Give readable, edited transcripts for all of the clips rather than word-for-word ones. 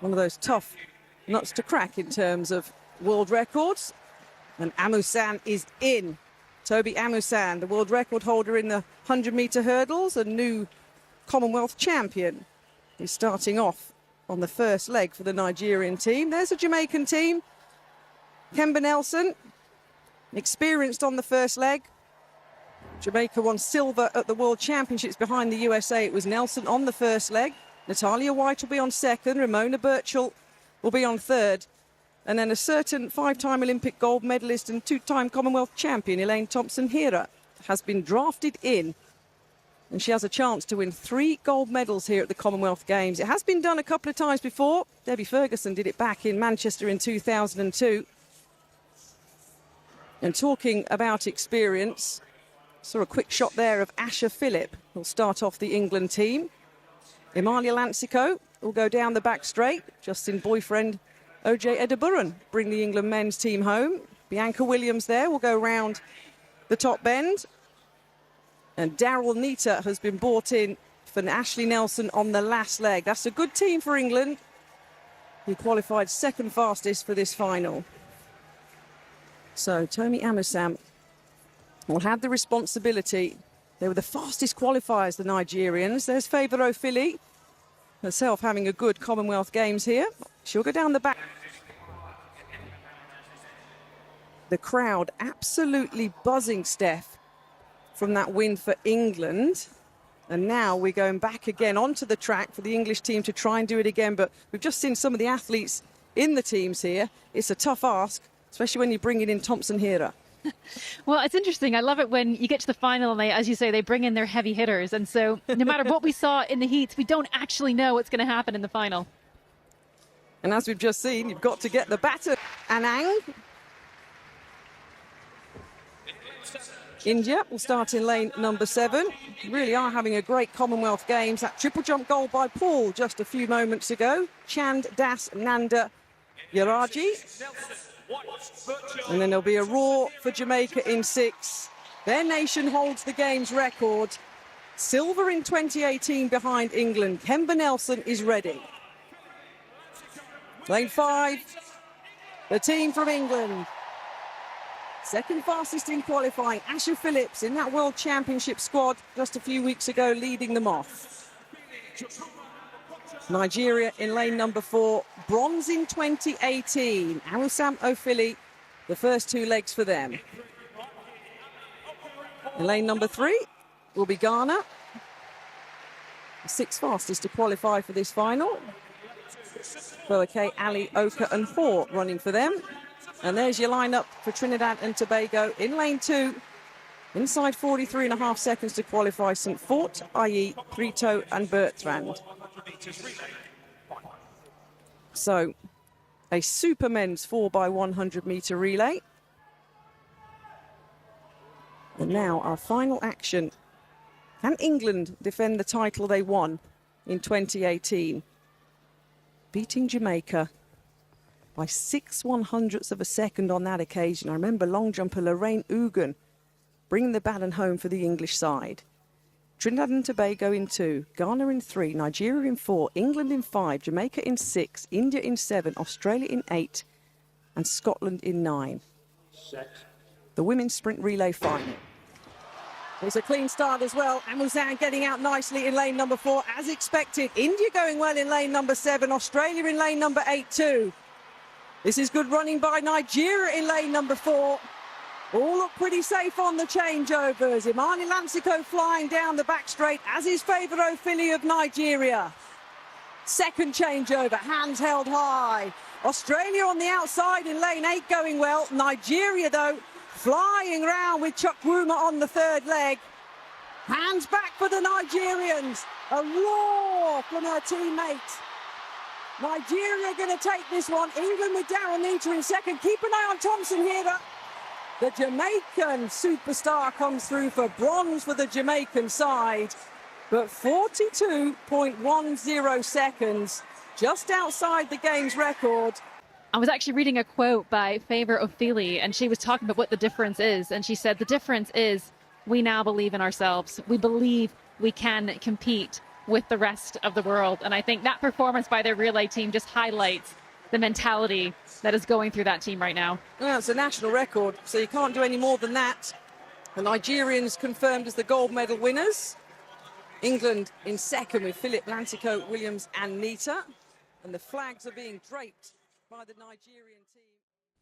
One of those tough nuts to crack in terms of world records. And Amusan is in. Toby Amusan, the world record holder in the 100-metre hurdles, a new Commonwealth champion. He's starting off on the first leg for the Nigerian team. There's a Jamaican team. Kemba Nelson, experienced on the first leg. Jamaica won silver at the World Championships behind the USA. It was Nelson on the first leg. Natalia White will be on second. Ramona Burchell will be on third. And then a certain five-time Olympic gold medalist and two-time Commonwealth champion, Elaine Thompson-Herah, has been drafted in. And she has a chance to win 3 gold medals here at the Commonwealth Games. It has been done a couple of times before. Debbie Ferguson did it back in Manchester in 2002. And talking about experience, saw a quick shot there of Asher Phillip, who'll start off the England team. Emalia Lancico will go down the back straight. Justin Boyfriend, OJ Edeburan bring the England men's team home. Bianca Williams there will go round the top bend. And Daryl Nita has been brought in for Ashley Nelson on the last leg. That's a good team for England. He qualified second fastest for this final. So Tomi Amusam will have the responsibility. They were the fastest qualifiers, the Nigerians. There's Favour Ofili, herself having a good Commonwealth Games here. She'll go down the back. The crowd absolutely buzzing, Steph, from that win for England. And now we're going back again onto the track for the English team to try and do it again. But we've just seen some of the athletes in the teams here. It's a tough ask, especially when you're bringing in Thompson-Herah. Well, it's interesting. I love it when you get to the final and they, as you say, they bring in their heavy hitters. And so no matter what we saw in the heats, we don't actually know what's going to happen in the final. And as we've just seen, you've got to get the baton. Anang. India will start in lane number 7. Really are having a great Commonwealth Games. That triple jump goal by Paul just a few moments ago. Chand Das Nanda Yaraji. And then there'll be a roar for Jamaica in 6. Their nation holds the Games record. Silver in 2018 behind England. Kemba Nelson is ready. Lane 5, the team from England. Second fastest in qualifying, Asher Phillips in that World Championship squad just a few weeks ago, leading them off. Nigeria in lane number 4, bronze in 2018. Amusam Ofili, the first 2 legs for them. In lane number 3 will be Ghana, the 6th fastest to qualify for this final. Boake, Ali, Oka and Hoare running for them. And there's your lineup for Trinidad and Tobago in lane 2. Inside 43.5 seconds to qualify, St. Fort, i.e. Prito and Bertrand. So, a super men's 4x100 metre relay. And now our final action. Can England defend the title they won in 2018? Beating Jamaica by 6/100ths of a second on that occasion. I remember long jumper Lorraine Ugan bringing the baton home for the English side. Trinidad and Tobago in 2, Ghana in 3, Nigeria in 4, England in 5, Jamaica in 6, India in 7, Australia in 8, and Scotland in 9. The women's sprint relay final. It's a clean start as well. Amusam getting out nicely in lane number 4, as expected. India going well in lane number 7, Australia in lane number 8 too. This is good running by Nigeria in lane number 4. All look pretty safe on the changeovers. Imani Lancico flying down the back straight, as is Favour Ofili of Nigeria. Second changeover, hands held high. Australia on the outside in lane 8 going well. Nigeria, though, flying round with Chukwuma on the 3rd leg. Hands back for the Nigerians. A roar from her teammate. Nigeria going to take this one. England with Daryl Nita in 2nd. Keep an eye on Thompson-Herah. The Jamaican superstar comes through for bronze for the Jamaican side. But 42.10 seconds, just outside the Games record. I was actually reading a quote by Favour Ofili, and she was talking about what the difference is. And she said, the difference is we now believe in ourselves. We believe we can compete. with the rest of the world. And I think that performance by their relay team just highlights the mentality that is going through that team right now. Well, it's a national record, so you can't do any more than that. The Nigerians confirmed as the gold medal winners. England in second with Philip Lantico, Williams and Nita. And the flags are being draped by the Nigerian team.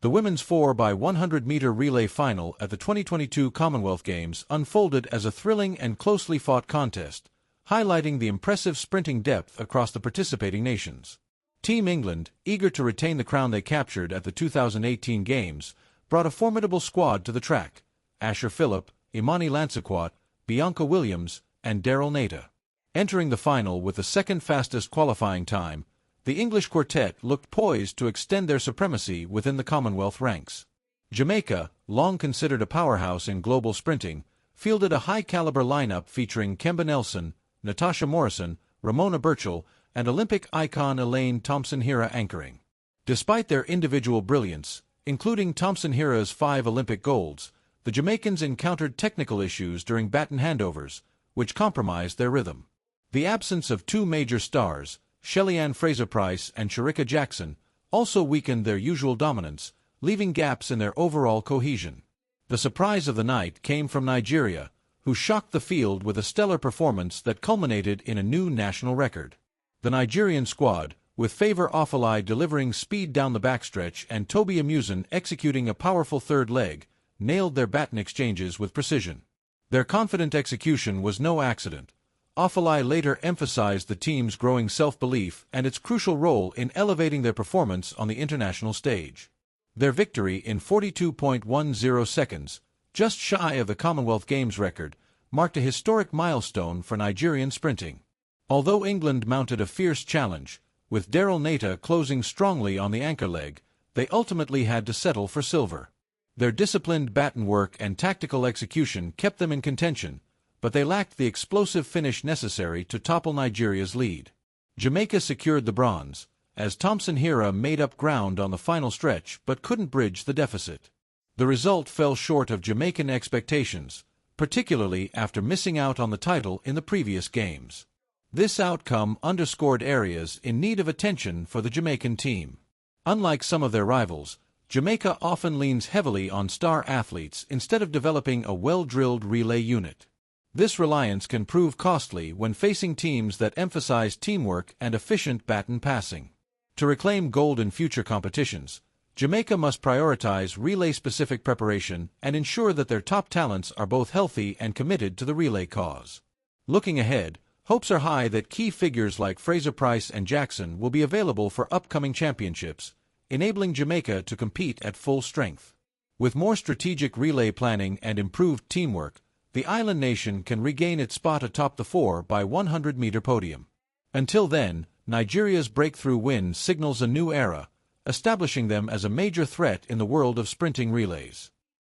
The women's 4x100m relay final at the 2022 Commonwealth Games unfolded as a thrilling and closely fought contest, highlighting the impressive sprinting depth across the participating nations. Team England, eager to retain the crown they captured at the 2018 Games, brought a formidable squad to the track: Asher Phillip, Imani Lansiquot, Bianca Williams, and Daryl Nata. Entering the final with the second fastest qualifying time, the English quartet looked poised to extend their supremacy within the Commonwealth ranks. Jamaica, long considered a powerhouse in global sprinting, fielded a high-caliber lineup featuring Kemba Nelson, Natasha Morrison, Ramona Burchell, and Olympic icon Elaine Thompson-Herah anchoring. Despite their individual brilliance, including Thompson-Herah's 5 Olympic golds, the Jamaicans encountered technical issues during baton handovers, which compromised their rhythm. The absence of 2 major stars, Shelly-Ann Fraser-Pryce and Shericka Jackson, also weakened their usual dominance, leaving gaps in their overall cohesion. The surprise of the night came from Nigeria, who shocked the field with a stellar performance that culminated in a new national record. The Nigerian squad, with Favour Offaly delivering speed down the backstretch and Toby Amusan executing a powerful third leg, nailed their baton exchanges with precision. Their confident execution was no accident. Offaly later emphasized the team's growing self-belief and its crucial role in elevating their performance on the international stage. Their victory in 42.10 seconds, just shy of the Commonwealth Games record, marked a historic milestone for Nigerian sprinting. Although England mounted a fierce challenge, with Daryl Nata closing strongly on the anchor leg, they ultimately had to settle for silver. Their disciplined baton work and tactical execution kept them in contention, but they lacked the explosive finish necessary to topple Nigeria's lead. Jamaica secured the bronze, as Thompson-Herah made up ground on the final stretch but couldn't bridge the deficit. The result fell short of Jamaican expectations, particularly after missing out on the title in the previous Games. This outcome underscored areas in need of attention for the Jamaican team. Unlike some of their rivals, Jamaica often leans heavily on star athletes instead of developing a well-drilled relay unit. This reliance can prove costly when facing teams that emphasize teamwork and efficient baton passing. To reclaim gold in future competitions, Jamaica must prioritize relay-specific preparation and ensure that their top talents are both healthy and committed to the relay cause. Looking ahead, hopes are high that key figures like Fraser-Pryce and Jackson will be available for upcoming championships, enabling Jamaica to compete at full strength. With more strategic relay planning and improved teamwork, the island nation can regain its spot atop the 4x100m podium. Until then, Nigeria's breakthrough win signals a new era, establishing them as a major threat in the world of sprinting relays.